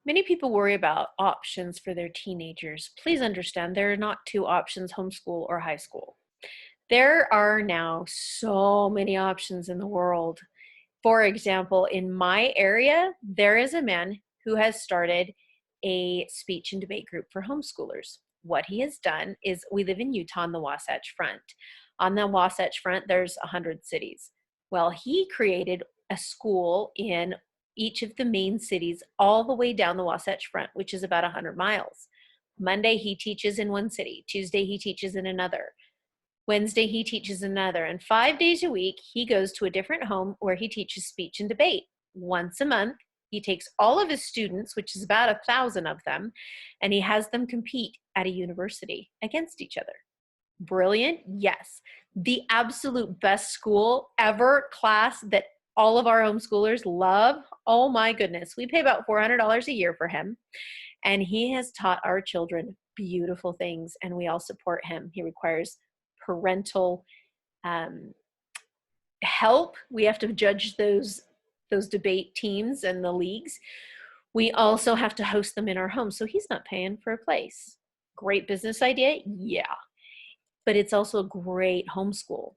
Many people worry about options for their teenagers. Please understand there are not two options, homeschool or high school. There are now so many options in the world. For example, in my area, there is a man who has started a speech and debate group for homeschoolers. What he has done is, we live in Utah on the Wasatch Front. On the Wasatch Front, there's 100 cities. Well, he created a school in each of the main cities all the way down the Wasatch Front, which is about 100 miles. Monday, he teaches in one city. Tuesday, he teaches in another. Wednesday, he teaches another. And 5 days a week, he goes to a different home where he teaches speech and debate. Once a month, he takes all of his students, which is about 1,000 of them, and he has them compete at a university against each other. Brilliant? Yes. The absolute best school ever, class that all of our homeschoolers love. Oh my goodness. We pay about $400 a year for him, and he has taught our children beautiful things, and we all support him. He requires parental help. We have to judge those debate teams and the leagues. We also have to host them in our home, so he's not paying for a place. Great business idea? Yeah. But it's also a great homeschool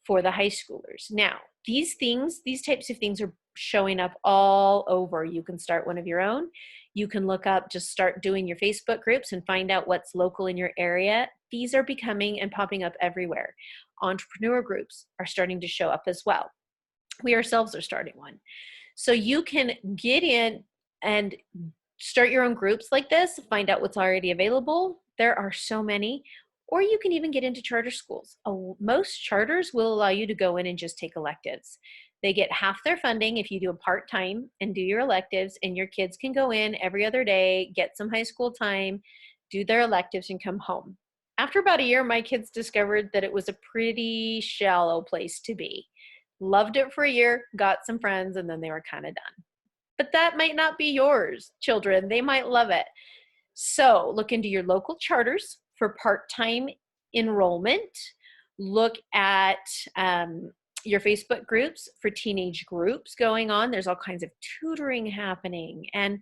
for the high schoolers. Now, these types of things are showing up all over. You can start one of your own. You can look up, just start doing your Facebook groups and find out what's local in your area. These are becoming and popping up everywhere. Entrepreneur groups are starting to show up as well. We ourselves are starting one. So you can get in and start your own groups like this, find out what's already available. There are so many. Or you can even get into charter schools. Most charters will allow you to go in and just take electives. They get half their funding if you do a part-time and do your electives, and your kids can go in every other day, get some high school time, do their electives, and come home. After about a year, my kids discovered that it was a pretty shallow place to be. Loved it for a year, got some friends, and then they were kind of done. But that might not be yours, children. They might love it. So look into your local charters for part-time enrollment. Look at your Facebook groups for teenage groups going on. There's all kinds of tutoring happening, and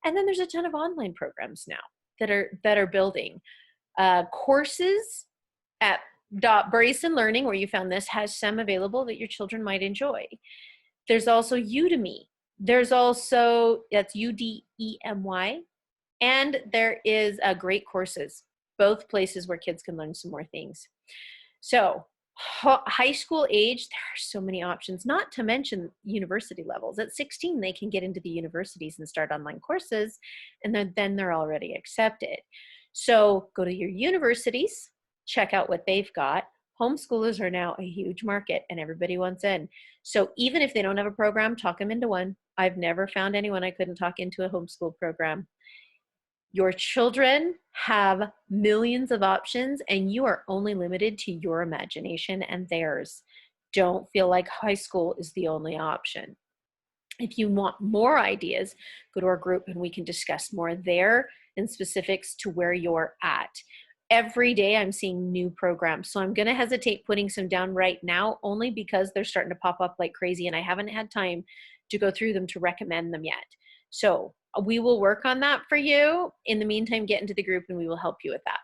then there's a ton of online programs now that are building. Courses at Brazen Learning, where you found this, has some available that your children might enjoy. There's also Udemy. There's also, that's Udemy, and there is great courses, both places where kids can learn some more things. So high school age, there are so many options, not to mention university levels. At 16, they can get into the universities and start online courses, and then they're already accepted. So go to your universities, check out what they've got. Homeschoolers are now a huge market, and everybody wants in. So even if they don't have a program, talk them into one. I've never found anyone I couldn't talk into a homeschool program. Your children have millions of options, and you are only limited to your imagination and theirs. Don't feel like high school is the only option. If you want more ideas, go to our group and we can discuss more there and specifics to where you're at. Every day I'm seeing new programs, so I'm going to hesitate putting some down right now, only because they're starting to pop up like crazy and I haven't had time to go through them to recommend them yet. So we will work on that for you. In the meantime, get into the group and we will help you with that.